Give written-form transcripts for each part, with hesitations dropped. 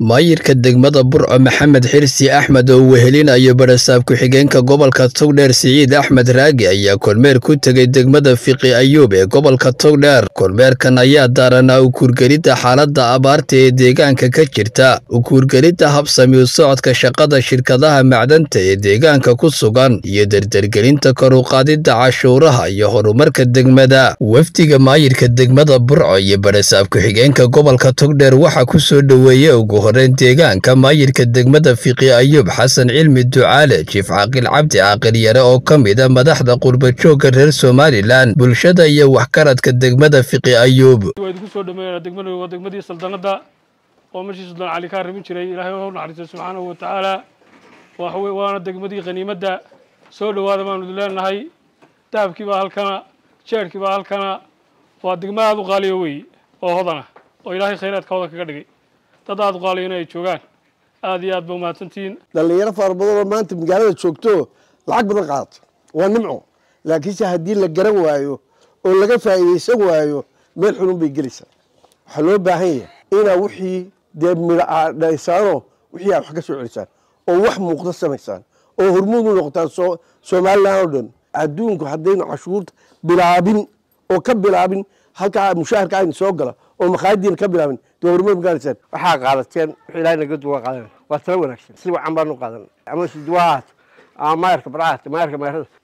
maayirka degmada Burco Maxamed Xirsi Axmed oo wehelinayo barasaab ku-xigeenka gobolka Togdheer Siciid Axmed Raagi ayaa kormeer ku tagay degmada Fiqi Ayuub ee gobolka Togdheer. Kormeerkan ayaa daarana u kuurgelida xaaladda abaarta ee deegaanka ka jirta, u kuurgelida habsami u socodka shaqada shirkadaha macdanta ee deegaanka ku sugan, iyo dardargelinta kor u qaadida cashuuraha iyo horumarka degmada. Wafdiga maayirka degmada Burco iyo barasaab ku-xigeenka gobolka Togdheer waxa ku soo dhaweeyay ugu deegaanka maayirka degmada Fiqi Ayuub Xasan Cilmi Ducaale, Chief Caaqil Cabdi Caaqil Yare oo ka mid ah madaxda qurba-joogga reer Somaliland, bulshada iyo waxgaradka degmada Fiqi Ayuub. Way ku soo dhameeyay degmadii saldanada oo meeshii Sultan Cali ka rimi jiray, Ilaahay oo naxariisto subhanahu wa ta'ala. waana degmadii qaniimada soo dhawaada maanu leenahay. Dahabkii baa halkana, jeerkii baa halkana, waa degmada u qaaliyo way oo hodana oo Ilaahay khayraadkooda kaga dhigay. dad qaaliyeen ay joogaan aad iyo aad ba mahadsantiin. dhalinyaro fara badan oo maanta magaalada joogto lacag badan qaadato waa nimco, laakiin haddii la garan waayo oo laga faa'iideysan waayo meel xun bay gelaysaa. waxaa loo baahan yahay inaa wixii dee midhaysano wixii wax ka soo celisaan oo wax muuqda samaysaan oo hormuud u noqotaan Soomaaliland oo dhan. adduunku haddaynu cashuurta bilaabin oo ka bilaabin halka mushaharka ay soo gala oo maqaadiin ka bilaabin dowladda magaalada waxa qaadateen ilaahay naga duwa qaadan waa tala wanaagsan si wacan baan u qaadan ama si duwaad ama maarka baraat maarka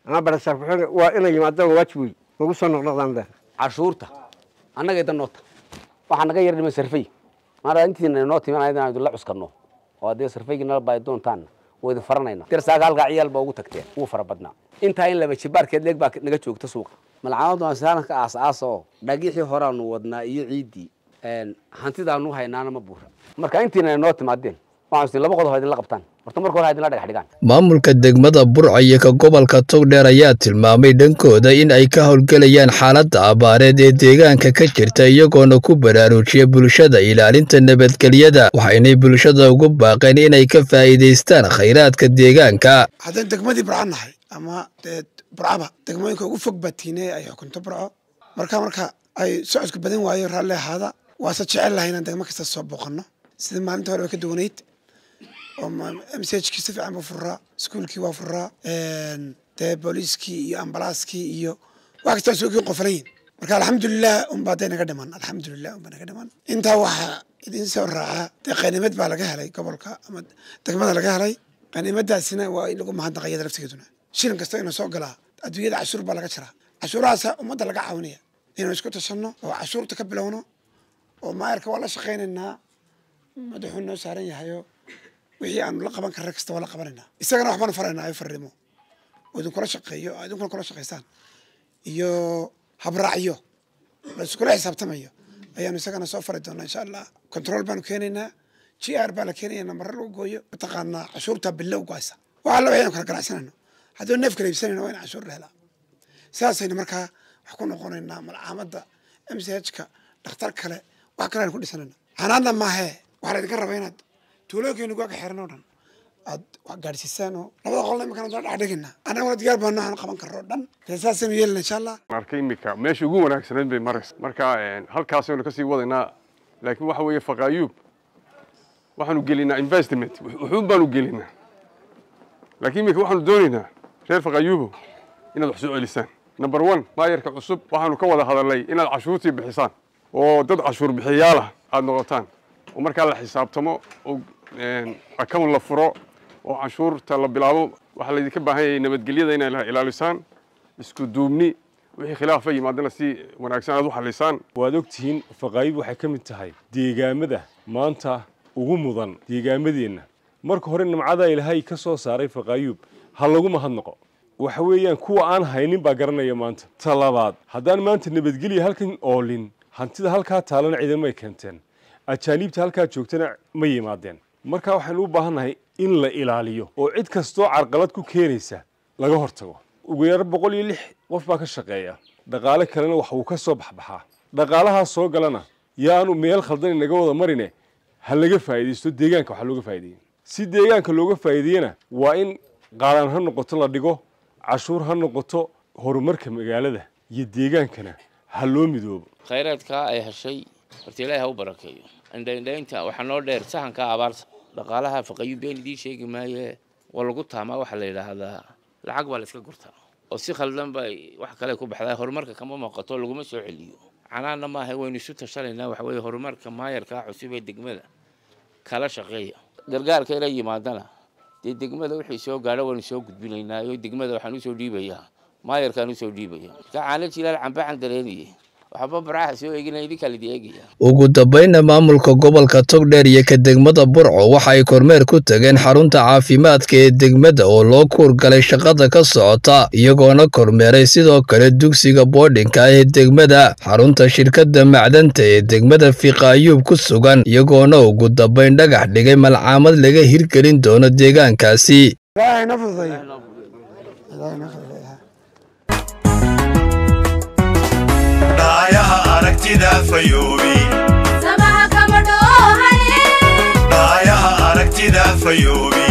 ama barasaaf waa inay yimaadaan waajib weey ugu soo noqdaan cashuurta annaga idan noota waxa naga yar dhimay sarfay maara intiina nooti ma aydan la cuskano oo adeeg sarfaygina baa doontaan wada faranayna tirsaga halka ciyaal baa ugu tagteen uu fara badnaa inta in laba jibaarkeed leeg baa naga joogta suuqa malcaamadu aan saaranka aas-aaso dhagixii horaanu wadnaa iyo ciidii hantidaanu haynaana ma buura marka intiina noo timaadeen waxaan laba qodob la qabtaan horta marka hore la dhagax dhigaan. Maamulka degmada Burco iyo ka gobolka Togdheer ayaa tilmaamay dhankooda in ay ka howlgalayaan xaaladda abaareed ee deegaanka ka jirta, iyagoona ku baraarujiyay bulshada ilaalinta nabadgelyada, waxayna bulshada ugu baaqeen inay ka faa'iideystaan khayraadka deegaanka. haddaan degmadii Burco nahay ama Burcaba degmooyinka ugu fog batiinay ay xukunto Burco marka ay socodka badan waayo raalli ahaada waase jecel lahayn in degmo kasta soo booqano sida maalinta hore ka duwaneyd oo MCH-kii si fiican u furaa, iskuulkii waa furaa, booliiskii iyo ambalaaskii iyo wax kasta soo qoflayn. marka alxamdulillah baa naga dhiman, alxamdulillah baa naga dhiman. intaa waxa idin soo raaca qaniimad baa laga helay gobolka ama degmada laga helay. qaniimadaasina waa in lagu mahadnaqayo laftigeeduna shilin kasta inuu soo galaa adduunyada cashuur baa laga jiraa. cashuurahaas ummadda laga caawinaya inuu isku tashanno oo cashuurta ka bilowno oo maayirka waa la shaqaynaynaa madaxu noo saaran yahayo wixii aanu la qaban karna kasta waa la qabanaynaa. isagana waxbaan faraynaa ay farrimo oo idin kula shaqeeyo idinkuna kula shaqaystaan iyo habraacyo la iskula xisaabtamayo ayaanu isagana soo fari doonaa insha allah. control baanu keenaynaa, GR baa la keenayaa nambar lagu gooyo mataqaanaa cashuurta bilow go'aysa waxa la waxaan kala ganacsanayno haddii neef kala iibsanayno waa in cashuur la helaa. sidaasayna markaa wax ku noqonaynaa malcaamadda MCH-ka dhakhtar kale wax kale aan ku dhisanayna xanaanna maahe waxa la idinka rabaa inaad tuulooyinka uga xiran oo dhan aad wax gaarsiisaan oo labada qolna imkaan dad dhigina anaguna diyaar baan noo qaban karro dhan taasaan yeelna insha Allah. markay imika meesha ugu wanaagsan bay maras marka halkaas aynu ka sii wadaynaa, laakiin waxa weeye Fiqi Ayuub waxaanu gelinaa investment wuxuu baanu gelinaa, laakiin imika waxaanu doonaynaa reer Fiqi Ayuub inaad wax soo celisaan. number 1 maayirka cusub waxaanu ka wada hadalay inaad cashuurtii bixisaan oo dad cashuur bixiyaal ah aad noqotaan oo marka la xisaabtamo oo account la furo oo cashuurta la bilaabo. waxa la idinka baahan yahay nabadgelyada inaad ilaalisaan, isku duubni wixii khilaaf ay yimaadana si wanaagsan aad u xalisaan. waad ogtihiin Fiqi Ayuub waxay ka mid tahay deegaamada maanta ugu mudan deegaamadeenna. marka hore nimcada Ilaahay ka soo saaray Fiqi Ayuub ha lagu mahadnaqo. waxa weeyaan kuwa aan haynin baa garanaya maanta. talabaad haddaan maanta nabadgelyo halkan oolin hantida halka taalana ciidamay keenteen, ajaanibta halka joogtana ma yimaadeen. marka waxaan u baahanahay in la ilaaliyo oo cid kasto carqalad ku keenaysa laga hortago. ugu yar 106 qof baa ka shaqeeya, dhaqaale kalena wax uu ka soo baxbaxa. dhaqaalaha soo galana yaanu meel khaldan inaga wada marine ha laga faa'iideysto deegaanka waxa looga faa'iideeyay. si deegaanka looga faa'iideeyana waa in qaadan ha noqoto la dhigo, cashuur ha noqoto, horumarka magaalada iyo deegaankana ha loo midoobo. khayraadka ay heshay horta Ilaahay ha u barakeeyo. indhaynta waxa noo dheer sahanka abaarta dhaqaalaha Faqaayuub been idin sheegi maaye walagu taama waxa la yiraahdaa lacag baa la iska gurtaa oo si khaldan bay wax kale ku baxday horumarka kama muuqato laguma soo celiyo canaana ma ahay waynu isu tashanayna waxa weeye horumarka maayarka cusub ee degmada kala shaqeeya gargaarka ila yimaadana degmada wixii soo gaadhay waan soo gudbinaynaa oo degmada waxaan u soo dhiibayaa maayarkaan u soo dhiibaya ka caana jilaal cambaxan dareeniye waxba baraha soo eeginay idin kala deegiya ugu dambeynna maamulka gobolka Togdheer iyo ka degmada Burco waxa ay kormeer ku tageen xarunta caafimaadka ee degmada oo loo kuurgalay shaqada ka socota iyagoona kormeeray sidoo kale dugsiga boardingka ee degmada xarunta shirkadda macdanta ee degmada Faqaayuub ku sugan iyagoona ugu dambeyn dhagax dhigay malcaamad laga hirgelin doono deegaankaasi aragtida Fayoobi Sabaha kabadho hare Daayaha aragtida Fayoobi